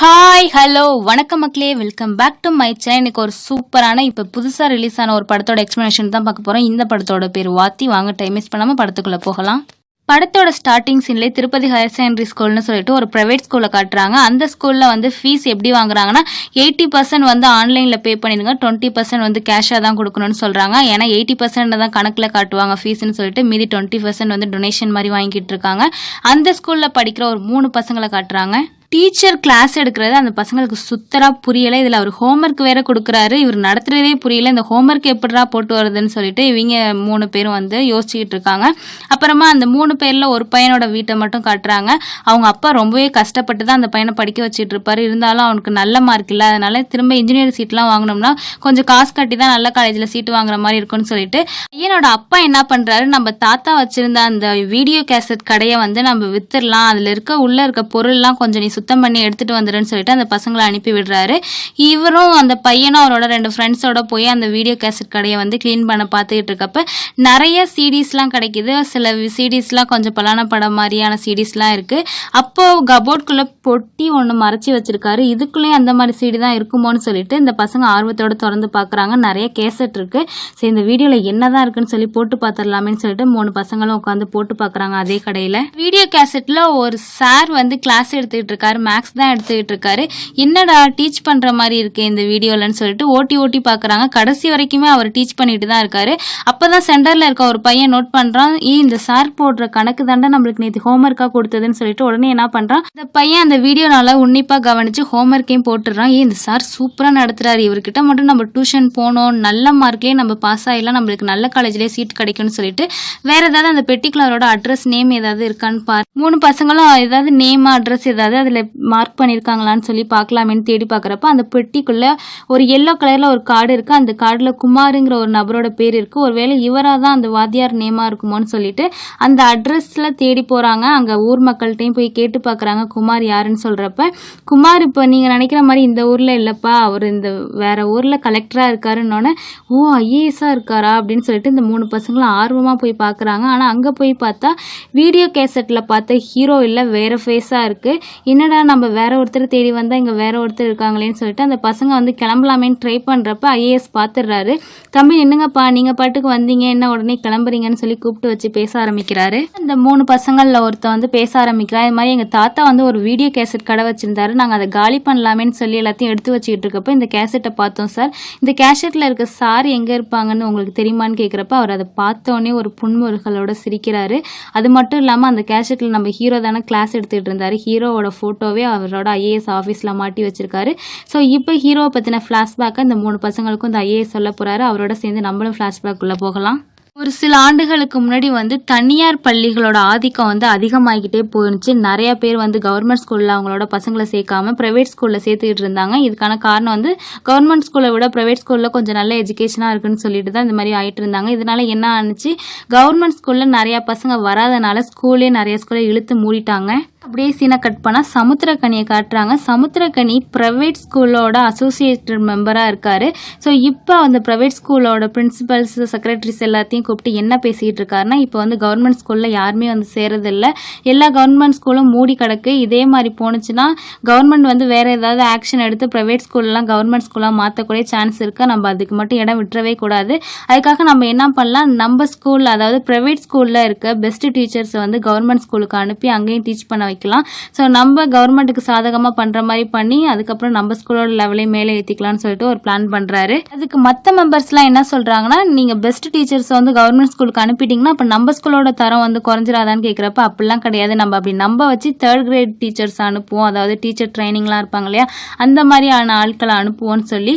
Hi hello வணக்கம் மக்களே, welcome back to my channel. இன்னைக்கு ஒரு சூப்பரான இப்போ புதுசாக ரிலீஸ் ஆன ஒரு படத்தோட எக்ஸ்பிளனேஷன் தான் பார்க்க போகிறோம். இந்த படத்தோட பேர் வாத்தி. வாங்க டைம் வேஸ்ட் பண்ணாமல் படத்துக்குள்ளே போகலாம். படத்தோட ஸ்டார்டிங் சீன்லேயே திருப்பதி ஹையர் செகண்டரி ஸ்கூல்னு சொல்லிட்டு ஒரு ப்ரைவேட் ஸ்கூலில் காட்டுறாங்க. அந்த ஸ்கூலில் வந்து ஃபீஸ் எப்படி வாங்குறாங்கன்னா 80% வந்து ஆன்லைனில் பே பண்ணிடுங்க, 20% வந்து கேஷாக தான் கொடுக்கணும்னு சொல்கிறாங்க. ஏன்னா 80% தான் கணக்கில் காட்டுவாங்க ஃபீஸ்ன்னு சொல்லிட்டு, மீதி 20% வந்து டொனேஷன் மாதிரி வாங்கிட்டு இருக்காங்க. அந்த ஸ்கூலில் படிக்கிற ஒரு 3 பசங்களை காட்டுறாங்க. டீச்சர் கிளாஸ் எடுக்கிறது அந்த பசங்களுக்கு சுத்தராக புரியலை. இதில் அவர் ஹோம்ஒர்க் வேற கொடுக்குறாரு. இவர் நடத்துறதே புரியல. இந்த ஹோம்ஒர்க் எப்படிடா போட்டு வருதுன்னு சொல்லிட்டு இவங்க 3 பேரும் வந்து யோசிச்சுக்கிட்டு இருக்காங்க. அப்புறமா அந்த 3 பேரில் ஒரு பையனோட வீட்டை மட்டும் காட்டுறாங்க. அவங்க அப்பா ரொம்பவே கஷ்டப்பட்டு தான் அந்த பையனை படிக்க வச்சுட்டு இருப்பாரு. இருந்தாலும் அவனுக்கு நல்ல மார்க் இல்லை. அதனால திரும்ப இன்ஜினியர் சீட்லாம் வாங்கினோம்னா கொஞ்சம் காசு கட்டி தான் நல்ல காலேஜில் சீட்டு வாங்குற மாதிரி இருக்குன்னு சொல்லிட்டு பையனோட அப்பா என்ன பண்ணுறாரு, நம்ம தாத்தா வச்சிருந்த அந்த வீடியோ கேசட் கடையை வந்து நம்ம வித்துடலாம், அதில் உள்ள இருக்க பொருள்லாம் கொஞ்சம் நீ சுத்தம் பண்ணி எடுத்துட்டு வந்துடுன்னு சொல்லிட்டு அந்த பசங்களை அனுப்பி விடுறாரு. இவரும் அந்த பையனும் அவரோட 2 ஃப்ரெண்ட்ஸோட போய் அந்த வீடியோ கேசட் கடையை வந்து கிளீன் பண்ண பார்த்துக்கிட்டு இருக்கப்ப நிறைய சிடிஸ்லாம் கிடைக்குது. சில சிடிஸ்லாம் கொஞ்சம் பலான படம் மாதிரியான சிடிஸ்லாம் இருக்கு. அப்போ கபோர்ட்குள்ள பொட்டி ஒன்று மறைச்சி வச்சிருக்காரு. இதுக்குள்ளேயும் அந்த மாதிரி சிடி தான் இருக்குமோன்னு சொல்லிட்டு இந்த பசங்க ஆர்வத்தோட திறந்து பார்க்குறாங்க. நிறைய கேசட் இருக்கு. சரி, இந்த வீடியோவில் என்னதான் இருக்குன்னு சொல்லி போட்டு பார்த்துடலாமேன்னு சொல்லிட்டு 3 பசங்களும் உட்காந்து போட்டு பார்க்குறாங்க அதே கடையில். வீடியோ கேசட்ல ஒரு சார் வந்து கிளாஸ் எடுத்துக்கிட்டு இருக்காரு. மேக்ஸ் தான் எடுத்துக்கிட்டு இருக்காரு. என்னடா டீச் பண்ற மாதிரி இருக்கு இந்த வீடியோலன்னு சொல்லிட்டு ஓட்டி ஓட்டி பாக்குறாங்க. கடைசி வரைக்குமே அவர் டீச் பண்ணிட்டு தான் இருக்காரு. அப்பதான் சென்டர்ல இருக்க ஒரு பையன் நோட் பண்றான், இந்த சார் போடுற கணக்கு தாண்டா நம்மளுக்கு நேற்று ஹோம்ஒர்க்கா கொடுத்ததுன்னு சொல்லிட்டு உடனே என்ன பண்றான், இந்த பையன் அந்த வீடியோனால உன்னிப்பா கவனிச்சு ஹோம்ஒர்க்கையும் போட்டுறான். இந்த சார் சூப்பரா நடத்துறாரு, இவர்கிட்ட மட்டும் நம்ம டியூஷன் போனோம், நல்ல மார்க்லயே நம்ம பாஸ் ஆயிடலாம், நம்மளுக்கு நல்ல காலேஜ்லயே சீட் கிடைக்கும்னு சொல்லிட்டு வேற ஏதாவது அந்த பெர்டிகுலரோட அட்ரஸ் நேம் ஏதாவது இருக்கான்னு பாரு. 3 பசங்களும் ஏதாவது நேம் அட்ரஸ் ஏதாவது அதுல மார்க் பண்ணியிருக்காங்களான்னு சொல்லி பார்க்கலாமேன்னு தேடி பார்க்குறப்ப அந்த பெட்டிக்குள்ளே ஒரு எல்லோ கலரில் ஒரு கார்டு இருக்குது. அந்த கார்டில் குமாருங்கிற ஒரு நபரோட பேர் இருக்குது. ஒருவேளை இவராக தான் அந்த வாத்தியார் நேமாக இருக்குமோன்னு சொல்லிட்டு அந்த அட்ரஸில் தேடி போகிறாங்க. அங்கே ஊர் மக்கள்கிட்டையும் போய் கேட்டு பார்க்குறாங்க குமார் யாருன்னு சொல்கிறப்ப, குமார் இப்போ நீங்கள் நினைக்கிற மாதிரி இந்த ஊரில் இல்லைப்பா, அவர் இந்த வேறு ஊரில் கலெக்டராக இருக்காருன்னொன்னே, ஓ ஐஏஎஸ்ஸாக இருக்காரா அப்படின்னு சொல்லிட்டு இந்த 3 பசங்களும் ஆர்வமாக போய் பார்க்குறாங்க. ஆனால் அங்கே போய் பார்த்தா வீடியோ கேசட்டில் பார்த்த ஹீரோ இல்லை, வேறு ஃபேஸாக இருக்குது. என்னடா நம்ம வேற ஒருத்தர் தேடி வந்தால் இங்கே வேற ஒருத்தர் இருக்காங்களேன்னு சொல்லிட்டு அந்த பசங்க வந்து கிளம்பலாமேன்னு ட்ரை பண்ணுறப்ப ஐஏஎஸ் பார்த்துடுறாரு. தம்பி என்னங்கப்பா, நீங்கள் பாட்டுக்கு வந்தீங்க, என்ன உடனே கிளம்புறீங்கன்னு சொல்லி கூப்பிட்டு வச்சு பேச ஆரம்பிக்கிறாரு. அந்த 3 பசங்களில் ஒருத்தர் வந்து பேச ஆரம்பிக்கிறார். இது மாதிரி எங்கள் தாத்தா வந்து ஒரு வீடியோ கேசட் கடை வச்சிருந்தாரு, நாங்கள் அதை காலி பண்ணலாமேன்னு சொல்லி எல்லாத்தையும் எடுத்து வச்சுக்கிட்டு இருக்கப்போ இந்த கேசட்டை பார்த்தோம் சார், இந்த கேசட்டில் இருக்க சார் எங்கே இருப்பாங்கன்னு உங்களுக்கு தெரியுமான்னு கேட்குறப்ப அவர் அதை பார்த்தோன்னே ஒரு புன்முறுகளோட சிரிக்கிறாரு. அது மட்டும் இல்லாமல் அந்த கேசட்டில் நம்ம ஹீரோ தானே கிளாஸ் எடுத்துகிட்டு இருந்தார், ஹீரோவோட ஃபோட்டோவே அவரோட ஐஏஎஸ் ஆஃபீஸில் மாட்டி வச்சிருக்காரு. ஸோ இப்போ ஹீரோவை பற்றின ஃப்ளாஷ்பேக்கை இந்த 3 பசங்களுக்கும் இந்த ஐஏஎஸ் சொல்ல போகிறாரு. அவரோட சேர்ந்து நம்மளும் ஃப்ளாஷ்பேக் உள்ள போகலாம். ஒரு சில ஆண்டுகளுக்கு முன்னாடி வந்து தனியார் பள்ளிகளோட ஆதிக்கம் வந்து அதிகமாகிக்கிட்டே போயிருந்துச்சு. நிறைய பேர் வந்து கவர்மெண்ட் ஸ்கூலில் அவங்களோட பசங்களை சேர்க்காம ப்ரைவேட் ஸ்கூலில் சேர்த்துக்கிட்டு இருந்தாங்க. இதுக்கான காரணம் வந்து கவர்மெண்ட் ஸ்கூலை விட ப்ரைவேட் ஸ்கூலில் கொஞ்சம் நல்ல எஜுகேஷனாக இருக்குன்னு சொல்லிட்டு தான் இந்த மாதிரி ஆகிட்டு இருந்தாங்க. இதனால என்ன ஆனிச்சு, கவர்மெண்ட் ஸ்கூலில் நிறையா பசங்க வராதனால ஸ்கூலே நிறைய ஸ்கூலை இழுத்து மூடிட்டாங்க. அப்படியே சீனை கட் பண்ணால் சமுத்திரக்கனியை காட்டுறாங்க. சமுத்திரக்கனி ப்ரைவேட் ஸ்கூலோட அசோசியேட்டட் மெம்பராக இருக்காரு. ஸோ இப்போ அந்த ப்ரைவேட் ஸ்கூலோட பிரின்சிபல்ஸ் செக்ரட்டரிஸ் எல்லாத்தையும் கூப்பிட்டு என்ன பேசிக்கிட்டு இருக்காருன்னா, இப்போ வந்து கவர்மெண்ட் ஸ்கூலில் யாருமே வந்து சேரதில்லை, எல்லா கவர்மெண்ட் ஸ்கூலும் மூடி கிடக்கு. இதே மாதிரி போணுச்சுன்னா கவர்மெண்ட் வந்து வேறு ஏதாவது ஆக்ஷன் எடுத்து ப்ரைவேட் ஸ்கூல்லாம் கவர்மெண்ட் ஸ்கூலாக மாற்றக்கூடிய சான்ஸ் இருக்குது. நம்ம அதுக்கு மட்டும் இடம் விட்டுறவே கூடாது. அதுக்காக நம்ம என்ன பண்ணலாம், நம்ம ஸ்கூல் அதாவது ப்ரைவேட் ஸ்கூலில் இருக்க பெஸ்ட் டீச்சர்ஸை வந்து கவர்மெண்ட் ஸ்கூலுக்கு அனுப்பி அங்கேயும் டீச் பண்ண வைக்கலாம். ஸோ நம்ம கவர்மெண்ட்டுக்கு சாதகமாக பண்ணுற மாதிரி பண்ணி அதுக்கப்புறம் நம்ம ஸ்கூலோட லெவலையும் மேலே ஏற்றிக்கலாம்னு சொல்லிட்டு ஒரு பிளான் பண்ணுறாரு. அதுக்கு மற்ற மெம்பர்ஸ்லாம் என்ன சொல்கிறாங்கன்னா, நீங்கள் பெஸ்ட் டீச்சர்ஸை வந்து கவர்மெண்ட் ஸ்கூலுக்கு அனுப்பிட்டீங்கன்னா அப்போ நம்ம ஸ்கூலோட தரம் வந்து குறைஞ்சிடாதான்னு கேட்குறப்ப, அப்படிலாம் கிடையாது, நம்ம அப்படி நம்ப வச்சு 3rd கிரேட் டீச்சர்ஸ் அனுப்புவோம், அதாவது டீச்சர் ட்ரைனிங்லாம் இருப்பாங்க இல்லையா, அந்த மாதிரியான ஆட்களை அனுப்புவோன்னு சொல்லி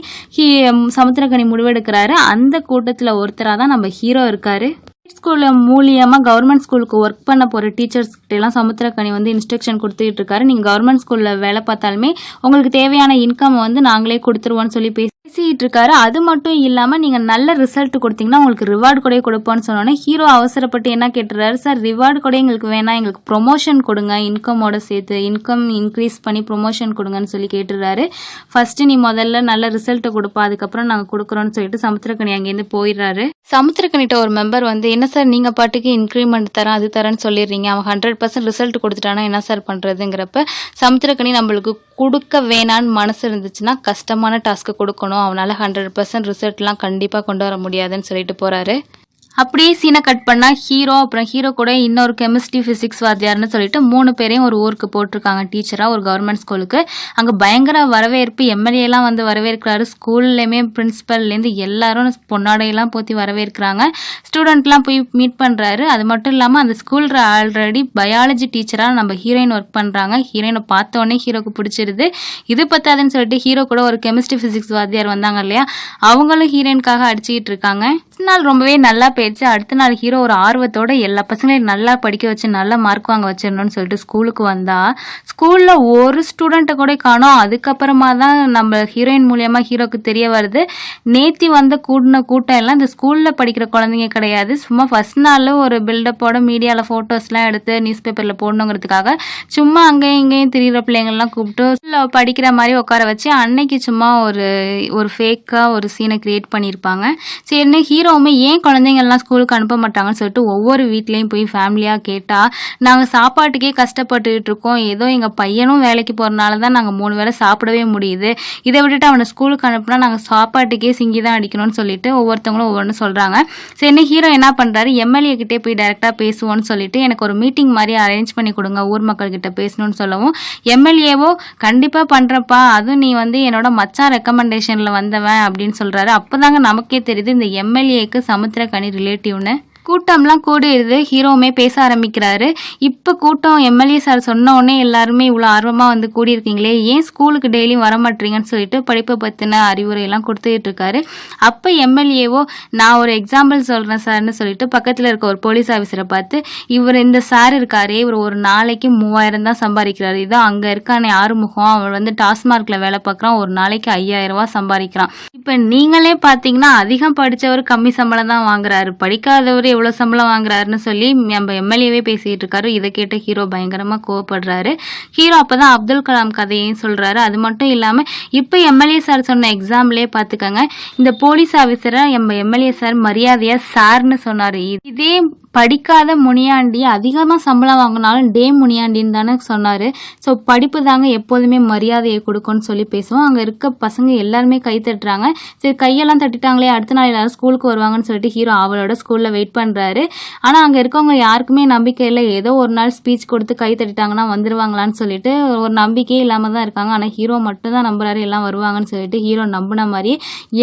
சமுத்திரக்கனி முடிவெடுக்கிறாரு. அந்த கூட்டத்தில் ஒருத்தராக தான் நம்ம ஹீரோ இருக்காரு. ஸ்கூலில் மூலியமாக கவர்மெண்ட் ஸ்கூலுக்கு ஒர்க் பண்ண போகிற டீச்சர்ஸ்கிட்டலாம் சமுத்திரக்கனி வந்து இன்ஸ்ட்ரக்ஷன் கொடுத்துக்கிட்டு இருக்காரு. நீங்கள் கவர்மெண்ட் ஸ்கூலில் வேலை பார்த்தாலுமே உங்களுக்கு தேவையான இன்கம் வந்து நாங்களே கொடுத்துருவோன்னு சொல்லி பேசிக்கிட்டு இருக்காரு. அது மட்டும் இல்லாமல் நீங்கள் நல்ல ரிசல்ட் கொடுத்தீங்கன்னா உங்களுக்கு ரிவார்டு கூட கொடுப்போன்னு சொன்னோன்னே ஹீரோ அவசரப்பட்டு என்ன கேட்டுறாரு, சார் ரிவார்டு கூட எங்களுக்கு வேணாம், எங்களுக்கு ப்ரொமோஷன் கொடுங்க, இன்கமோட சேர்த்து இன்கம் இன்க்ரீஸ் பண்ணி ப்ரொமோஷன் கொடுங்கன்னு சொல்லி கேட்டுறாரு. ஃபர்ஸ்ட்டு நீ முதல்ல நல்ல ரிசல்ட்டை கொடுப்பா, அதுக்கப்புறம் நாங்கள் கொடுக்குறோன்னு சொல்லிட்டு சமுத்திரக்கனி அங்கேருந்து போயிடுறாரு. சமுத்திரக்கனிட்ட ஒரு மெம்பர் வந்து, என்ன சார் நீங்கள் பாட்டுக்கு இன்க்ரிமெண்ட் தரேன் அது தரேன்னு சொல்லிடுறீங்க, அவன் 100% ரிசல்ட் கொடுத்துட்டானா என்ன சார் பண்ணுறதுங்கிறப்ப சமுத்திரக்கனி நம்மளுக்கு கொடுக்க வேணான்னு மனசு இருந்துச்சுன்னா கஷ்டமான டாஸ்க்கு கொடுக்கணும், அவனால் 100% ரிசல்ட்லாம் கண்டிப்பாக கொண்டு வர முடியாதுன்னு சொல்லிட்டு போகிறாரு. அப்படியே சீனை கட் பண்ணால் ஹீரோ அப்புறம் ஹீரோ கூட இன்னொரு கெமிஸ்ட்ரி ஃபிசிக்ஸ் வாத்தியார்னு சொல்லிட்டு 3 பேரையும் ஒரு ஊருக்கு போட்டிருக்காங்க டீச்சராக, ஒரு கவர்மெண்ட் ஸ்கூலுக்கு. அங்கே பயங்கர வரவேற்பு, எம்எல்ஏலாம் வந்து வரவேற்கிறாரு. ஸ்கூல்லையுமே பிரின்ஸிபல்லேருந்து எல்லாரும் பொன்னாடையெல்லாம் போற்றி வரவேற்கிறாங்க. ஸ்டூடெண்ட்லாம் போய் மீட் பண்ணுறாரு. அது மட்டும் இல்லாமல் அந்த ஸ்கூலில் ஆல்ரெடி பயாலஜி டீச்சராக நம்ம ஹீரோயின் ஒர்க் பண்ணுறாங்க. ஹீரோயினை பார்த்தோன்னே ஹீரோக்கு பிடிச்சிருது. இது பத்தாதுன்னு சொல்லிட்டு ஹீரோ கூட ஒரு கெமிஸ்ட்ரி ஃபிசிக்ஸ் வாத்தியார் வந்தாங்க இல்லையா, அவங்களும் ஹீரோயினுக்காக அடிச்சுக்கிட்டு இருக்காங்க. நாள் ரொம்பவே நல்லா போயிடுச்சு. அடுத்த நாள் ஹீரோ ஒரு ஆர்வத்தோட எல்லா பசங்களையும் நல்லா படிக்க வச்சு நல்ல மார்க் வாங்க வச்சிடணும்னு சொல்லிட்டு ஸ்கூலுக்கு வந்தா ஸ்கூல்ல ஒரு ஸ்டூடெண்ட்டை கூட காணோம். அதுக்கப்புறமா தான் நம்ம ஹீரோயின் மூலியமா ஹீரோக்கு தெரிய வருது, நேத்தி வந்து கூட்டின கூட்டம் எல்லாம் இந்த ஸ்கூல்ல படிக்கிற குழந்தைங்க கிடையாது. சும்மா ஃபர்ஸ்ட் நாள் ஒரு பில்டப்போட மீடியாவில் ஃபோட்டோஸ்லாம் எடுத்து நியூஸ் பேப்பரில் போடணுங்கிறதுக்காக சும்மா அங்கேயும் இங்கேயும் திரிகிற பிள்ளைங்கள்லாம் கூப்பிட்டு படிக்கிற மாதிரி உட்கார வச்சு அன்னைக்கு சும்மா ஒரு ஃபேக்காக ஒரு சீனை கிரியேட் பண்ணியிருப்பாங்க. சரின்னு ஹீரோவுமே ஏன் குழந்தைங்கள்லாம் ஸ்கூலுக்கு அனுப்ப மாட்டாங்கன்னு சொல்லிட்டு ஒவ்வொரு வீட்லேயும் போய் ஃபேமிலியாக கேட்டால், நாங்கள் சாப்பாட்டுக்கே கஷ்டப்பட்டுக்கிட்டு இருக்கோம், ஏதோ எங்கள் பையனும் வேலைக்கு போகிறனால தான் நாங்கள் 3 வேளை சாப்பிடவே முடியுது, இதை விட்டுட்டு அவனை ஸ்கூலுக்கு அனுப்புனா நாங்கள் சாப்பாட்டுக்கே சிங்கி தான் அடிக்கணும்னு சொல்லிட்டு ஒவ்வொருத்தவங்களும் ஒவ்வொன்று சொல்கிறாங்க. சரி ஹீரோ என்ன பண்ணுறாரு, எம்எல்ஏ கிட்டே போய் டைரெக்டாக பேசுவோன்னு சொல்லிட்டு எனக்கு ஒரு மீட்டிங் மாதிரி அரேஞ்ச் பண்ணி கொடுங்க, ஊர் மக்கள்கிட்ட பேசணும்னு சொல்லவும் எம்எல்ஏவோ கண்டிப்பாக பண்ணுறப்பா, அதுவும் நீ வந்து என்னோட மச்சான் ரெக்கமெண்டேஷனில் வந்தவன் அப்படின்னு சொல்கிறாரு. அப்போ தாங்க நமக்கே தெரியுது இந்த எம்எல்ஏக்கு சமுத்திரக்கனி ரிலேட்டிவ்னு. கூட்டம்லாம் கூடிடுது. ஹீரோவுமே பேச ஆரம்பிக்கிறாரு. இப்போ கூட்டம் எம்எல்ஏ சார் சொன்ன உடனே எல்லாருமே இவ்வளோ ஆர்வமாக வந்து கூடியிருக்கீங்களே, ஏன் ஸ்கூலுக்கு டெய்லியும் வர மாட்டீங்கன்னு சொல்லிட்டு படிப்பை பற்றின அறிவுரையெல்லாம் கொடுத்துக்கிட்டு இருக்காரு. அப்போ எம்எல்ஏவோ நான் ஒரு எக்ஸாம்பிள் சொல்கிறேன் சார்னு சொல்லிட்டு பக்கத்தில் இருக்க ஒரு போலீஸ் ஆஃபீஸரை பார்த்து, இவர் இந்த சார் இருக்காரே இவர் ஒரு நாளைக்கு 3000 தான் சம்பாதிக்கிறாரு, இதான் அங்கே இருக்கானே ஆறுமுகம், அவர் வந்து டாஸ்மார்க்கில் வேலை பார்க்குறான், ஒரு நாளைக்கு 5000 ரூபா சம்பாதிக்கிறான். இப்போ நீங்களே பார்த்தீங்கன்னா அதிகம் படித்தவர் கம்மி சம்பளம் தான் வாங்குறாரு, படிக்காதவர் எவ்வளோ சம்பளம் வாங்குறாருன்னு சொல்லி நம்ம எம்எல்ஏவே பேசிட்டு இருக்காரு. இதை கேட்ட ஹீரோ பயங்கரமாக கோவப்படுறாரு. ஹீரோ அப்போதான் அப்துல் கலாம் கதையும் சொல்றாரு. அது மட்டும் இல்லாமல் இப்போ எம்எல்ஏ சார் சொன்ன எக்ஸாம்பிளே பார்த்துக்கங்க, இந்த போலீஸ் ஆஃபீஸரை நம்ம எம்எல்ஏ சார் மரியாதையாக சார்னு சொன்னார். இதே படிக்காத முனியாண்டி அதிகமாக சம்பளம் வாங்கினாலும் டே முனியாண்டின்னு தானே சொன்னார். ஸோ படிப்பு தாங்க எப்போதுமே மரியாதையை கொடுக்கும்னு சொல்லி பேசுவோம். அங்கே இருக்க பசங்க எல்லாருமே கை தட்டுறாங்க. சரி கையெல்லாம் தட்டிட்டாங்களே, அடுத்த நாள் எல்லாரும் ஸ்கூலுக்கு வருவாங்கன்னு சொல்லிட்டு ஹீரோ அவளோட ஸ்கூலில் வெயிட் பண்ணுறாரு. ஆனால் அங்கே இருக்கவங்க யாருக்குமே நம்பிக்கை இல்லை. ஏதோ ஒரு நாள் ஸ்பீச் கொடுத்து கை தட்டிட்டாங்கன்னா வந்துடுவாங்களான்னு சொல்லிட்டு ஒரு நம்பிக்கையே இல்லாமல் தான் இருக்காங்க. ஆனால் ஹீரோ மட்டும் தான் நம்புறாரு எல்லாம் வருவாங்கன்னு சொல்லிட்டு. ஹீரோ நம்பின மாதிரி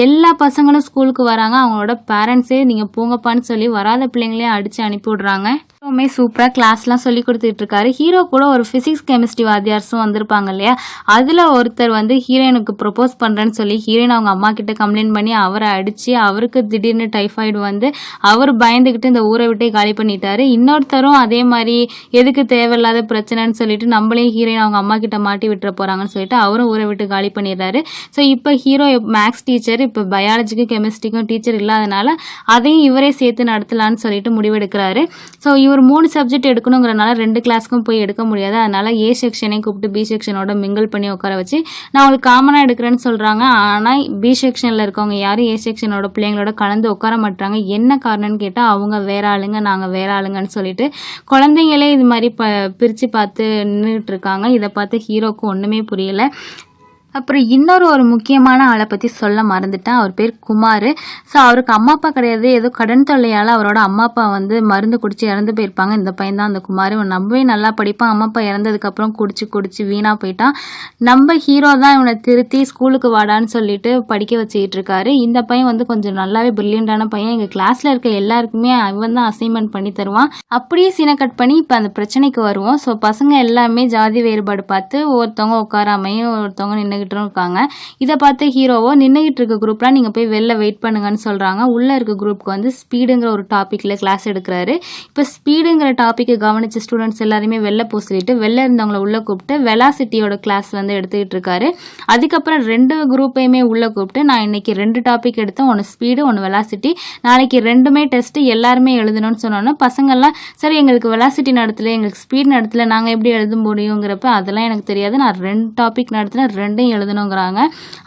எல்லா பசங்களும் ஸ்கூலுக்கு வராங்க. அவங்களோட பேரண்ட்ஸே நீங்கள் போங்கப்பான்னு சொல்லி வராத பிள்ளைங்களே அடிச்சு அனுப்பி விடுறாங்க. ஹீரோமே சூப்பராக கிளாஸ்லாம் சொல்லி கொடுத்துட்டு இருக்காரு. ஹீரோ கூட ஒரு ஃபிசிக்ஸ் கெமிஸ்ட்ரி வாத்தியார்ஸும் வந்திருப்பாங்க இல்லையா, அதில் ஒருத்தர் வந்து ஹீரோயினுக்கு ப்ரொப்போஸ் பண்ணுறேன்னு சொல்லி ஹீரோயின் அவங்க அம்மா கிட்ட கம்ப்ளைண்ட் பண்ணி அவரை அடித்து அவருக்கு திடீர்னு டைஃபாய்டு வந்து அவர் பயந்துக்கிட்டு இந்த ஊரை விட்டே காலி பண்ணிட்டாரு. இன்னொருத்தரும் அதே மாதிரி எதுக்கு தேவையில்லாத பிரச்சனைன்னு சொல்லிட்டு நம்மளையும் ஹீரோயின் அவங்க அம்மா கிட்ட மாட்டி விட்டுற போகிறாங்கன்னு சொல்லிட்டு அவரும் ஊரை விட்டு காலி பண்ணிடுறாரு. ஸோ இப்போ ஹீரோ மேக்ஸ் டீச்சர், இப்போ பயாலஜிக்கும் கெமிஸ்ட்ரிக்கும் டீச்சர் இல்லாதனால அதையும் இவரே சேர்த்து நடத்தலான்னு சொல்லிட்டு முடிவெடுக்கிறாரு. ஸோ இவர் 3 சப்ஜெக்ட் எடுக்கணுங்கிறனால 2 கிளாஸ்க்கும் போய் எடுக்க முடியாது. அதனால ஏ செக்ஷனை கூப்பிட்டு பி செக்ஷனோட மிங்கிள் பண்ணி உட்கார வச்சு நான் ஒரு காமனாக எடுக்கிறேன்னு சொல்கிறாங்க. ஆனால் பி செக்ஷனில் இருக்கவங்க யாரும் ஏ செக்ஷனோட பிள்ளைங்களோட கலந்து உட்கார மாட்டாங்க. என்ன காரணம்னு கேட்டால் அவங்க வேற ஆளுங்க, நாங்கள் வேற ஆளுங்கன்னு சொல்லிட்டு குழந்தைங்களே இது மாதிரி பிரித்து பார்த்து நின்றுட்டு இருக்காங்க. இதை பார்த்து ஹீரோக்கு ஒன்றுமே புரியலை. அப்புறம் ஒரு முக்கியமான ஆளை பற்றி சொல்ல மறந்துட்டேன். அவர் பேர் குமார். ஸோ அவருக்கு அம்மா அப்பா கிடையாது. ஏதோ கடன் தொல்லையால் அவரோட அம்மா அப்பா வந்து மருந்து குடிச்சு இறந்து போயிருப்பாங்க. இந்த பையன் தான் அந்த குமார். இவன் நம்பவே நல்லா படிப்பான். அம்மா அப்பா இறந்ததுக்கப்புறம் குடிச்சு வீணாக போயிட்டான். நம்ம ஹீரோ தான் இவனை திருத்தி ஸ்கூலுக்கு வாடான்னு சொல்லிட்டு படிக்க வச்சுக்கிட்டு இருக்காரு. இந்த பையன் வந்து கொஞ்சம் நல்லாவே பிரில்லியண்டான பையன். எங்கள் கிளாஸில் இருக்க எல்லாருக்குமே இவன் தான் அசைன்மெண்ட் பண்ணி தருவான். அப்படியே சீனை கட் பண்ணி இப்போ அந்த பிரச்சனைக்கு வருவோம். ஸோ பசங்க எல்லாமே ஜாதி வேறுபாடு பார்த்து ஒருத்தவங்க உட்காராமையும் ஒருத்தவங்க நின்று இருக்காங்க. இதை பார்த்து ஹீரோவோ நின்றுகிட்டு இருக்க குரூப்லாம் நீங்கள் போய் வெளில வெயிட் பண்ணுங்கன்னு சொல்கிறாங்க. உள்ளே இருக்க குரூப்புக்கு வந்து ஸ்பீடுங்கிற ஒரு டாப்பிக்கில் கிளாஸ் எடுக்கிறாரு. இப்போ ஸ்பீடுங்கிற டாப்பிக்கை கவனிச்ச ஸ்டூடெண்ட்ஸ் எல்லாருமே வெளில போக சொல்லிட்டு வெளில இருந்தவங்கள உள்ளே கூப்பிட்டு வெலாசிட்டியோட கிளாஸ் வந்து எடுத்துக்கிட்டு இருக்காரு. அதுக்கப்புறம் 2 குரூப்பையுமே உள்ளே கூப்பிட்டு நான் இன்னைக்கு 2 டாபிக் எடுத்தேன், ஒன்று ஸ்பீடு ஒன்று வெலாசிட்டி, நாளைக்கு 2மே டெஸ்ட்டு எல்லாருமே எழுதணும்னு சொன்னோன்னா பசங்கள்லாம் சரி எங்களுக்கு வெலாசிட்டி நடத்தல எங்களுக்கு ஸ்பீடு நடத்தல நாங்கள் எப்படி எழுத முடியுங்கிறப்ப அதெல்லாம் எனக்கு தெரியாது, நான் 2 டாபிக் நடத்தினேன், 2 எழுதணுங்கிறாங்க.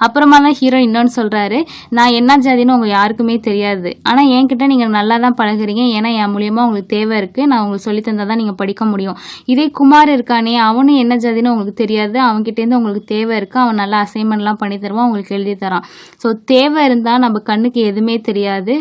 அப்புறமா தான் ஹீரோ இன்னொன்று சொல்கிறாரு, நான் என்ன ஜாதின்னு உங்கள் யாருக்குமே தெரியாது, ஆனால் என்கிட்ட நீங்கள் நல்லா தான் பழகுறீங்க, ஏன்னா என் மூலியமாக உங்களுக்கு தேவை இருக்குது, நான் உங்களுக்கு சொல்லி தந்தால் தான் நீங்கள் படிக்க முடியும். இதே குமார் இருக்கானே, அவனும் என்ன ஜாதின்னு உங்களுக்கு தெரியாது, அவன்கிட்டேருந்து உங்களுக்கு தேவை இருக்குது, அவன் நல்லா அசைன்மெண்ட்லாம் பண்ணி தருவான், உங்களுக்கு எழுதி தரான். ஸோ தேவை இருந்தால் நம்ம கண்ணுக்கு எதுவுமே தெரியாது.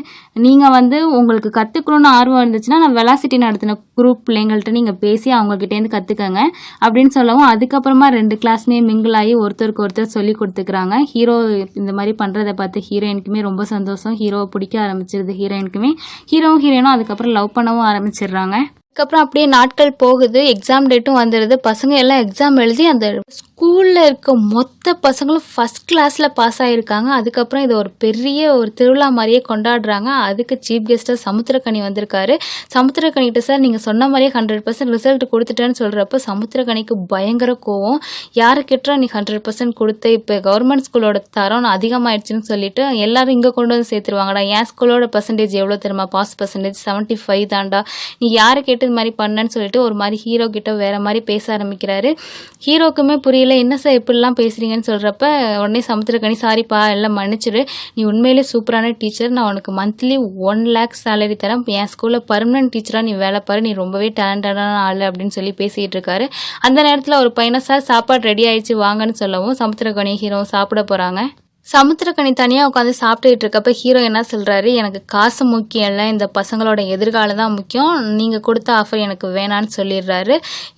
நீங்கள் வந்து உங்களுக்கு கற்றுக்கணுன்னு ஆர்வம் இருந்துச்சுன்னா நான் வெலாசிட்டி நடத்தின குரூப் பிள்ளைங்கள்ட்ட நீங்கள் பேசி அவங்கக்கிட்டேருந்து கற்றுக்கங்க அப்படின்னு சொல்லவும், அதுக்கப்புறமா 2 கிளாஸ்மே மிங்கிள் ஆகி ஒருத்தருக்கு ஒருத்தர் சொல்லி கொடுத்துக்கிறாங்க. ஹீரோ இந்த மாதிரி பண்ணுறதை பார்த்து ஹீரோயினுக்குமே ரொம்ப சந்தோஷம், ஹீரோவை பிடிக்க ஆரம்பிச்சிருது ஹீரோயினுக்குமே. ஹீரோவும் ஹீரோயினும் அதுக்கப்புறம் லவ் பண்ணவும் ஆரம்பிச்சிடுறாங்க. அதுக்கப்புறம் அப்படியே நாட்கள் போகுது, எக்ஸாம் டேட்டும் வந்துடுது. பசங்க எல்லாம் எக்ஸாம் எழுதி அந்த ஸ்கூலில் இருக்க மொத்த பசங்களும் ஃபஸ்ட் கிளாஸில் பாஸ் ஆகிருக்காங்க. அதுக்கப்புறம் இதை ஒரு பெரிய ஒரு திருவிழா மாதிரியே கொண்டாடுறாங்க. அதுக்கு சீஃப் கெஸ்ட்டாக சமுத்திரக்கனி வந்திருக்காரு. சமுத்திரக்கனிகிட்ட சார் நீங்கள் சொன்ன மாதிரியே 100% ரிசல்ட் கொடுத்துட்டேன்னு சொல்கிறப்ப சமுத்திரக்கனிக்கு பயங்கர கோவம். யாருக்கிட்ட நீ 100% கொடுத்து இப்போ கவர்மெண்ட் ஸ்கூலோட தரம் அதிகமாகிடுச்சுன்னு சொல்லிட்டு எல்லாரும் இங்கே கொண்டு வந்து சேர்த்துருவாங்கடா. என் ஸ்கூலோட பர்சன்டேஜ் எவ்வளோ தெரியுமா, பாஸ் பர்சன்டேஜ் 75 தான்டா, நீ யாரை கேட்டு இது மாதிரி பண்ணேன்னு சொல்லிட்டு ஒரு மாதிரி ஹீரோ கிட்ட வேற மாதிரி பேச ஆரம்பிக்கிறாரு. ஹீரோக்குமே புரியல, என்ன சார் இப்படிலாம் பேசுறீங்கன்னு சொல்றப்ப உடனே சமுத்திரக்கனி, சாரிப்பா எல்லாம் மன்னிச்சிரு, நீ உண்மையிலே சூப்பரான டீச்சர், நான் உனக்கு மந்த்லி 1 lakh சேலரி தரேன், என் ஸ்கூலில் பர்மனன்ட் டீச்சராக நீ வேலை பாரு, நீ ரொம்பவே டேலண்டடான ஆள் அப்படின்னு சொல்லி பேசிகிட்டு இருக்காரு. அந்த நேரத்தில் ஒரு பையனை, சார் சாப்பாடு ரெடி ஆயிடுச்சு வாங்கன்னு சொல்லவும் சமுத்திரக்கனி ஹீரோவும் சாப்பிட போகிறாங்க. சமுத்திரக்கனி தனியாக உட்காந்து சாப்பிட்டுட்டு இருக்கப்ப ஹீரோ என்ன சொல்கிறாரு, எனக்கு காசு முக்கியம் இல்லை, இந்த பசங்களோட எதிர்காலம் தான் முக்கியம், நீங்கள் கொடுத்த ஆஃபர் எனக்கு வேணான்னு சொல்லிடுறாரு.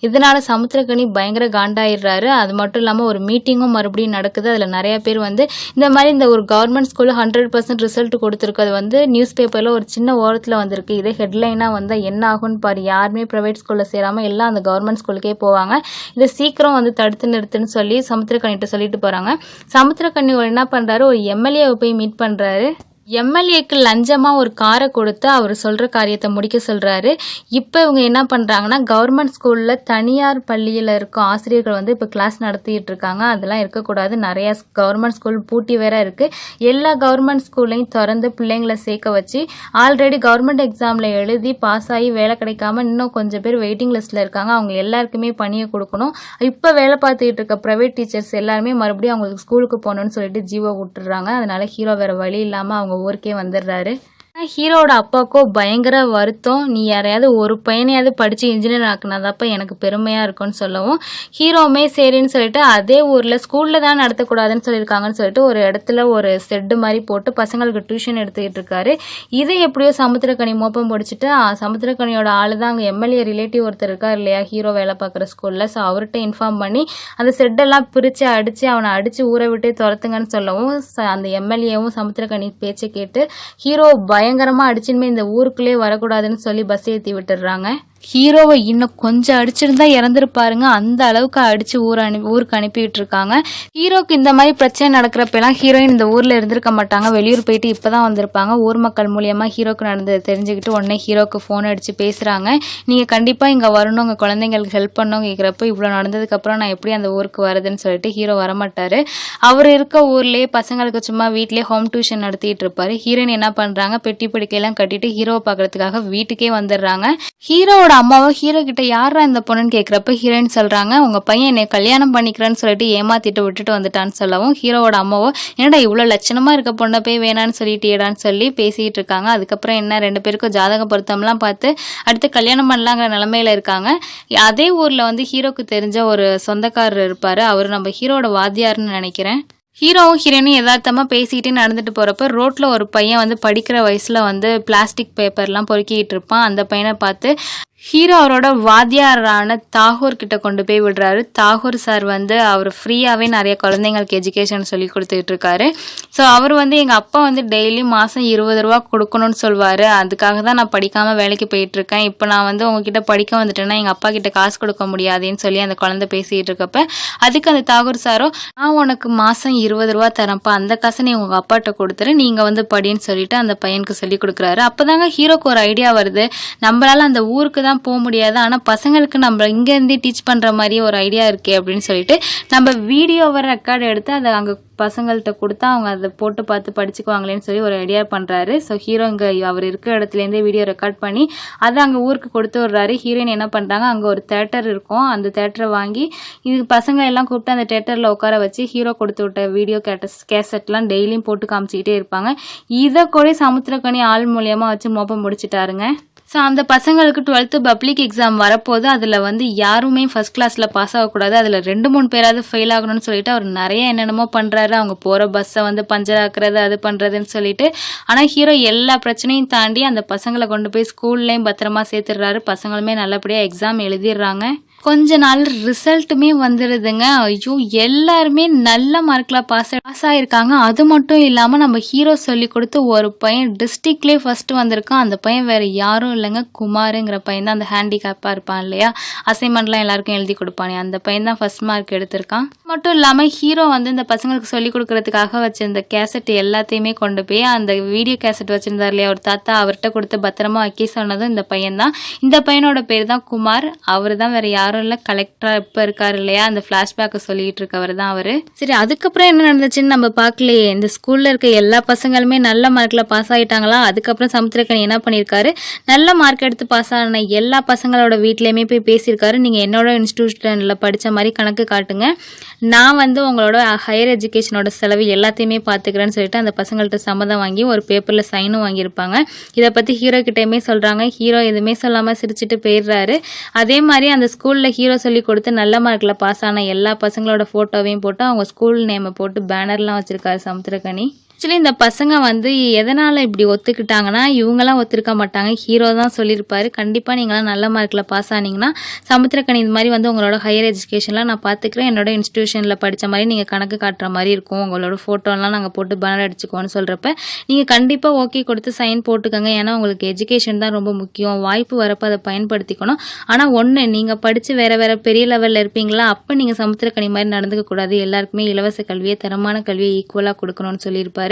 இதனால் சமுத்திரக்கனி பயங்கர காண்டாயிடுறாரு. அது மட்டும் இல்லாமல் ஒரு மீட்டிங்கும் மறுபடியும் நடக்குது. அதில் நிறைய பேர் வந்து இந்த மாதிரி இந்த ஒரு கவர்மெண்ட் ஸ்கூலில் 100% ரிசல்ட் கொடுத்துருக்கு, அது வந்து நியூஸ் பேப்பரில் ஒரு சின்ன ஓரத்தில் வந்திருக்கு, இதே ஹெட்லைனாக வந்தால் என்ன ஆகும்னு பாரு, யாருமே ப்ரைவேட் ஸ்கூலில் சேராமல் எல்லாம் அந்த கவர்மெண்ட் ஸ்கூலுக்கே போவாங்க, இதை சீக்கிரம் வந்து தடுத்து நிறுத்துன்னு சொல்லி சமுத்திரக்கனிகிட்ட சொல்லிட்டு போகிறாங்க. சமுத்திரக்கனி என்ன பண்றாரு, ஒரு எம்எல்ஏவை போய் மீட் பண்றாரு. எம்எல்ஏக்கு லஞ்சமாக ஒரு காரை கொடுத்து அவர் சொல்கிற காரியத்தை முடிக்க சொல்கிறாரு. இப்போ இவங்க என்ன பண்ணுறாங்கன்னா, கவர்மெண்ட் ஸ்கூலில் தனியார் பள்ளியில் இருக்க ஆசிரியர்கள் வந்து இப்போ கிளாஸ் நடத்திட்டு இருக்காங்க, அதெல்லாம் இருக்கக்கூடாது, நிறையா கவர்மெண்ட் ஸ்கூல் பூட்டி வேற இருக்குது, எல்லா கவர்மெண்ட் ஸ்கூல்லையும் திறந்து பிள்ளைங்களை சேர்க்க வச்சு, ஆல்ரெடி கவர்மெண்ட் எக்ஸாமில் எழுதி பாஸ் ஆகி வேலை கிடைக்காம இன்னும் கொஞ்சம் பேர் வெயிட்டிங் லிஸ்ட்டில் இருக்காங்க, அவங்க எல்லாருக்குமே பணியை கொடுக்கணும். இப்போ வேலை பார்த்துக்கிட்டு இருக்க ப்ரைவேட் டீச்சர்ஸ் எல்லாருமே மறுபடியும் அவங்களுக்கு ஸ்கூலுக்கு போகணுன்னு சொல்லிட்டு ஜீவோ விட்டுறாங்க. அதனால ஹீரோ வேறு வழி இல்லாமல் அவங்க ஊருக்கே வந்துடுறாரு. ஹீரோட அப்பாவுக்கோ பயங்கர வருத்தம், நீ யாரையாவது ஒரு பையனையாவது படித்து இன்ஜினியர் ஆக்குனாதப்ப எனக்கு பெருமையாக இருக்கும்னு சொல்லவும், ஹீரோவுமே சரின்னு சொல்லிட்டு அதே ஊரில் ஸ்கூலில் தான் நடத்தக்கூடாதுன்னு சொல்லியிருக்காங்கன்னு சொல்லிட்டு ஒரு இடத்துல ஒரு செட்டு மாதிரி போட்டு பசங்களுக்கு டியூஷன் எடுத்துக்கிட்டு இருக்காரு. இதை எப்படியோ சமுத்திரக்கனி மோப்பம் பிடிச்சிட்டு, சமுத்திரக்கனியோட ஆள் தான் அங்கே எம்எல்ஏ ரிலேட்டிவ் ஒருத்தர் இருக்கார் இல்லையா ஹீரோ வேலை பார்க்குற ஸ்கூலில், ஸோ அவர்கிட்ட இன்ஃபார்ம் பண்ணி அந்த செட்டெல்லாம் பிரித்து அடித்து அவனை அடித்து ஊரை விட்டே துரத்துங்கன்னு சொல்லவும், அந்த எம்எல்ஏவும் சமுத்திரக்கனி பேச்சை கேட்டு ஹீரோ பயங்கரமாக அடிச்சுமே இந்த ஊருக்குள்ளே வரக்கூடாதுன்னு சொல்லி பஸ் ஏற்றி விட்டுடுறாங்க. ஹீரோவை இன்னும் கொஞ்சம் அடிச்சிருந்தா இறந்துருப்பாருங்க, அந்த அளவுக்கு அடிச்சு ஊருக்கு அனுப்பிட்டு இருக்காங்க. ஹீரோக்கு இந்த மாதிரி பிரச்சனை நடக்கிறப்பெல்லாம் ஹீரோயின் இந்த ஊர்ல இருந்திருக்க மாட்டாங்க, வெளியூர் போயிட்டு இப்பதான் வந்திருப்பாங்க. ஊர் மக்கள் மூலியமா ஹீரோக்கு நடந்தது தெரிஞ்சுக்கிட்டு உடனே ஹீரோக்கு ஃபோன் அடிச்சு பேசுறாங்க. நீங்க கண்டிப்பா இங்க வரணும், உங்க குழந்தைங்களுக்கு ஹெல்ப் பண்ணணும் கேட்கிறப்ப, இவ்வளவு நடந்ததுக்கு அப்புறம் நான் எப்படி அந்த ஊருக்கு வருதுன்னு சொல்லிட்டு ஹீரோ வரமாட்டாரு. அவர் இருக்க ஊர்லயே பசங்களுக்கு சும்மா வீட்லயே ஹோம் டியூஷன் நடத்திட்டு இருப்பாரு. ஹீரோயின் என்ன பண்றாங்க, பெட்டி பிடிக்கையெல்லாம் கட்டிட்டு ஹீரோவை பாக்குறதுக்காக வீட்டுக்கே வந்துடுறாங்க. ஹீரோவோட அம்மாவை ஹீரோ கிட்ட யாரா இந்த பொண்ணுன்னு கேட்குறப்ப ஹீரோயின் சொல்றாங்க, உங்க பையன் என்னை கல்யாணம் பண்ணிக்கிறேன்னு சொல்லிட்டு ஏமாத்திட்டு விட்டுட்டு வந்துட்டான்னு சொல்லவும், ஹீரோவோட அம்மாவோ என்னடா இவ்வளோ லட்சணமா இருக்க பொண்ணை போய் வேணான்னு சொல்லிட்டேடான்னு சொல்லி பேசிட்டு இருக்காங்க. அதுக்கப்புறம் என்ன 2 பேருக்கும் ஜாதக பொருத்தம்லாம் பார்த்து அடுத்து கல்யாணம் பண்ணலாங்கிற நிலைமையில இருக்காங்க. அதே ஊர்ல வந்து ஹீரோக்கு தெரிஞ்ச ஒரு சொந்தக்காரர் இருப்பாரு, அவர் நம்ம ஹீரோட வாத்தியார்னு நினைக்கிறேன். ஹீரோவும் ஹீரோயினும் யதார்த்தமா பேசிக்கிட்டே நடந்துட்டு போறப்ப ரோட்ல ஒரு பையன் வந்து படிக்கிற வயசுல வந்து பிளாஸ்டிக் பேப்பர்லாம் பொறுக்கிட்டு இருப்பான். அந்த பையனை பார்த்து ஹீரோ அவரோட வாத்தியாரான தாகூர் கிட்ட கொண்டு போய் விடுறாரு. தாகூர் சார் வந்து அவர் ஃப்ரீயாகவே நிறைய குழந்தைங்களுக்கு எஜுகேஷன் சொல்லி கொடுத்துட்டு இருக்காரு. ஸோ அவர் வந்து எங்கள் அப்பா வந்து டெய்லி மாதம் 20 ரூபா கொடுக்கணும்னு சொல்வார், அதுக்காக தான் நான் படிக்காமல் வேலைக்கு போயிட்டு இருக்கேன், இப்போ நான் வந்து உங்ககிட்ட படிக்க வந்துட்டேன்னா எங்கள் அப்பா கிட்ட காசு கொடுக்க முடியாதுன்னு சொல்லி அந்த குழந்தை பேசிகிட்டு இருக்கப்ப, அதுக்கு அந்த தாகூர் சாரோ, நான் உனக்கு மாதம் 20 ரூபா தரேன்ப்பா, அந்த காசை நீ உங்கள் அப்பாட்ட கொடுத்துரு, நீங்கள் வந்து படின்னு சொல்லிட்டு அந்த பையனுக்கு சொல்லி கொடுக்குறாரு. அப்போதாங்க ஹீரோக்கு ஒரு ஐடியா வருது, நம்மளால அந்த ஊருக்கு தான் போக முடியாது, ஆனால் பசங்களுக்கு நம்ம இங்கேருந்தே டீச் பண்ணுற மாதிரி ஒரு ஐடியா இருக்கே அப்படின்னு சொல்லிட்டு நம்ம வீடியோவை ரெக்கார்டு எடுத்து அதை அங்கே பசங்கள்கிட்ட கொடுத்தா அவங்க அதை போட்டு பார்த்து படிச்சுக்குவாங்களேன்னு சொல்லி ஒரு ஐடியா பண்ணுறாரு. ஸோ ஹீரோ இங்கே அவர் இருக்கிற இடத்துலேருந்தே வீடியோ ரெக்கார்ட் பண்ணி அதை அங்கே ஊருக்கு கொடுத்து விட்றாரு. ஹீரோயின் என்ன பண்ணுறாங்க, அங்கே ஒரு தேட்டர் இருக்கும், அந்த தேட்டரை வாங்கி இது பசங்க எல்லாம் கூப்பிட்டு அந்த தேட்டரில் உட்கார வச்சு ஹீரோ கொடுத்து விட்ட வீடியோ கேசட்லாம் டெய்லியும் போட்டு காமிச்சிக்கிட்டே இருப்பாங்க. இதை கூட சமுத்திரக்கனி ஆள் மூலியமாக வச்சு மோப்பம் முடிச்சிட்டாருங்க. ஸோ அந்த பசங்களுக்கு 12th பப்ளிக் எக்ஸாம் வரப்போது அதில் வந்து யாருமே ஃபஸ்ட் கிளாஸில் பாஸ் ஆகக்கூடாது, அதில் 2-3 பேராவது ஃபெயில் ஆகணும்னு சொல்லிட்டு அவர் நிறைய என்னென்னமோ பண்ணுறாரு. அவங்க போகிற பஸ்ஸை வந்து பஞ்சர் ஆக்குறது அது பண்ணுறதுன்னு சொல்லிட்டு. ஆனால் ஹீரோ எல்லா பிரச்சனையும் தாண்டி அந்த பசங்களை கொண்டு போய் ஸ்கூல்லையும் பத்திரமா சேர்த்துடுறாரு. பசங்களுமே நல்லபடியாக எக்ஸாம் எழுதிடுறாங்க. கொஞ்ச நாள் ரிசல்ட்டுமே வந்துடுதுங்க. ஐயோ, எல்லாருமே நல்ல மார்க்கில் பாஸ் ஆகிருக்காங்க. அது மட்டும் இல்லாமல் நம்ம ஹீரோ சொல்லி கொடுத்து ஒரு பையன் டிஸ்ட்ரிக்ட்லேயே ஃபஸ்ட்டு வந்திருக்கான். அந்த பையன் வேறு யாரும் இல்லைங்க, குமாருங்கிற பையன் தான். அந்த ஹேண்டிகேப்பாக இருப்பான் இல்லையா, அசைன்மெண்ட்லாம் எல்லாருக்கும் எழுதி கொடுப்பானே, அந்த பையன் தான் ஃபஸ்ட் மார்க் எடுத்திருக்கான். மட்டும் இல்லாமல் ஹீரோ வந்து இந்த பசங்களுக்கு சொல்லி கொடுக்கறதுக்காக வச்சிருந்த கேசட் எல்லாத்தையுமே கொண்டு போய் அந்த வீடியோ கேசட் வச்சிருந்தார் இல்லையா ஒரு தாத்தா, அவர்கிட்ட கொடுத்து பத்திரமா வைக்க சொன்னதும் இந்த பையன் தான். இந்த பையனோட பேர் தான் குமார். அவர் தான் வேற யாரும் இல்லை, கலெக்டராக இப்போ இருக்காரு இல்லையா, அந்த ஃப்ளாஷ்பேக்கை சொல்லிட்டு இருக்கவர் தான் அவர். சரி, அதுக்கப்புறம் என்ன நடந்துச்சுன்னு நம்ம பார்க்கலையே. இந்த ஸ்கூலில் இருக்க எல்லா பசங்களுமே நல்ல மார்க்கில் பாஸ் ஆகிட்டாங்களா. அதுக்கப்புறம் சமுத்திரக்கனி என்ன பண்ணியிருக்காரு, நல்ல மார்க் எடுத்து பாஸ் ஆன எல்லா பசங்களோட வீட்லேயுமே போய் பேசியிருக்காரு. நீங்கள் என்னோட இன்ஸ்டியூஷனில் படித்த மாதிரி கணக்கு காட்டுங்க, நான் வந்து உங்களோட ஹையர் எஜுகேஷனோட செலவு எல்லாத்தையுமே பார்த்துக்கிறேன்னு சொல்லிட்டு அந்த பசங்கள்கிட்ட சம்மதம் வாங்கி ஒரு பேப்பரில் சைனும் வாங்கியிருப்பாங்க. இதை பற்றி ஹீரோ கிட்டேயுமே சொல்கிறாங்க. ஹீரோ எதுவுமே சொல்லாமல் சிரிச்சுட்டு போயிடுறாரு. அதே மாதிரி அந்த ஸ்கூலில் ஹீரோ சொல்லி கொடுத்து நல்ல மார்க்கில் பாஸ் ஆன எல்லா பசங்களோட ஃபோட்டோவையும் போட்டு அவங்க ஸ்கூல் நேமை போட்டு பேனர்லாம் வச்சுருக்காரு சமுத்திரக்கனி. ஆக்சுவலி இந்த பசங்க வந்து எதனால் இப்படி ஒத்துக்கிட்டாங்கன்னா, இவங்கெல்லாம் ஒத்துருக்க மாட்டாங்க, ஹீரோ தான் சொல்லியிருப்பாரு. கண்டிப்பாக நீங்களாம் நல்ல மார்க்கில் பாஸ் ஆனீங்கன்னா சமுத்திரக்கனி இந்த மாதிரி வந்து உங்களோட ஹையர் எஜுகேஷன்லாம் நான் பார்த்துக்கிறேன், என்னோட இன்ஸ்டியூஷனில் படித்த மாதிரி நீங்கள் கணக்கு காட்டுற மாதிரி இருக்கும், உங்களோட ஃபோட்டோலாம் நாங்கள் போட்டு பேனர் அடிச்சுக்கோன்னு சொல்கிறப்ப நீங்கள் கண்டிப்பாக ஓகே கொடுத்து சைன் போட்டுக்கோங்க. ஏன்னா உங்களுக்கு எஜுகேஷன் தான் ரொம்ப முக்கியம், வாய்ப்பு வரப்போ அதை பயன்படுத்திக்கணும். ஆனால் ஒன்று, நீங்கள் படித்து வேறு பெரிய லெவலில் இருப்பீங்களா, அப்போ நீங்கள் சமுத்திரக்கனி மாதிரி நடந்துக்கக்கூடாது, எல்லாருக்குமே இலவச கல்வியை தரமான கல்வியை ஈக்குவலாக கொடுக்கணும்னு சொல்லியிருப்பாரு.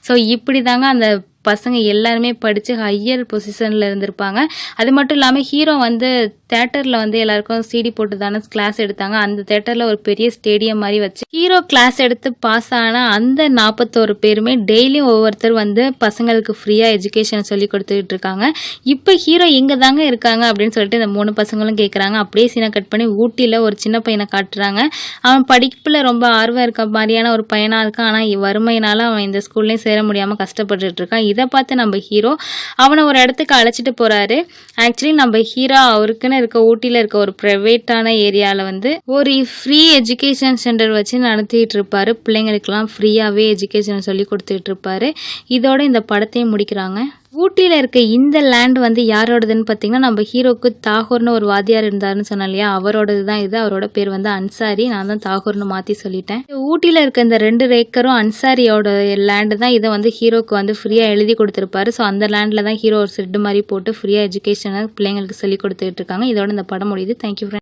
ஸோ இப்படி தாங்க அந்த பசங்க எல்லாருமே படித்து ஹையர் பொசிஷனில் இருந்திருப்பாங்க. அது மட்டும் இல்லாமல் ஹீரோ வந்து தேட்டரில் வந்து எல்லாருக்கும் சிடி போட்டு தானே கிளாஸ் எடுத்தாங்க. அந்த தேட்டரில் ஒரு பெரிய ஸ்டேடியம் மாதிரி வச்சு ஹீரோ கிளாஸ் எடுத்து பாஸ் ஆன அந்த 41 பேருமே டெய்லியும் ஒவ்வொருத்தர் வந்து பசங்களுக்கு ஃப்ரீயாக எஜுகேஷன் சொல்லி கொடுத்துக்கிட்டு இருக்காங்க. இப்போ ஹீரோ இங்கே தாங்க இருக்காங்க அப்படின்னு சொல்லிட்டு இந்த 3 பசங்களும் கேட்குறாங்க. அப்படியே சீனை கட் பண்ணி ஊட்டியில் ஒரு சின்ன பையனை காட்டுறாங்க. அவன் படிப்பில் ரொம்ப ஆர்வம் இருக்க மாதிரியான ஒரு பையனாக இருக்கான். ஆனால் வறுமையினால அவன் இந்த ஸ்கூல்லையும் சேர முடியாமல் கஷ்டப்பட்டுட்டு இருக்கான். இதை பார்த்து நம்ம ஹீரோ அவனை ஒரு இடத்துக்கு அழைச்சிட்டு போகிறாரு. ஆக்சுவலி நம்ம ஹீரோ அவருக்குன்னு இருக்க ஊட்டியில் இருக்க ஒரு ப்ரைவேட்டான ஏரியாவில் வந்து ஒரு ஃப்ரீ எஜுகேஷன் சென்டர் வச்சு நடத்திட்டு இருப்பாரு. பிள்ளைங்களுக்கெல்லாம் ஃப்ரீயாகவே எஜுகேஷன் சொல்லி கொடுத்துட்டு இருப்பாரு. இதோட இந்த படத்தையும் முடிக்கிறாங்க. ஊட்டியில் இருக்க இந்த லேண்ட் வந்து யாரோடதுன்னு பார்த்தீங்கன்னா, நம்ம ஹீரோக்கு தாகூர்னு ஒரு வாத்தியார் இருந்தாருன்னு சொன்னேன் இல்லையா, அவரோடது தான் இது. அவரோட பேர் வந்து அன்சாரி, நான் தான் தாகூர்னு மாற்றி சொல்லிட்டேன். ஊட்டியில் இருக்க இந்த 2 ஏக்கரும் அன்சாரியோட லேண்டு தான். இதை வந்து ஹீரோக்கு வந்து ஃப்ரீயாக எழுதி கொடுத்துருப்பாரு. ஸோ அந்த லேண்டில் தான் ஹீரோ ஒரு செட்டு மாதிரி போட்டு ஃப்ரீயாக எஜுகேஷனை பிள்ளைங்களுக்கு சொல்லி கொடுத்துட்டு இருக்காங்க. இதோட இந்த படம் முடியுது. Thank you friend.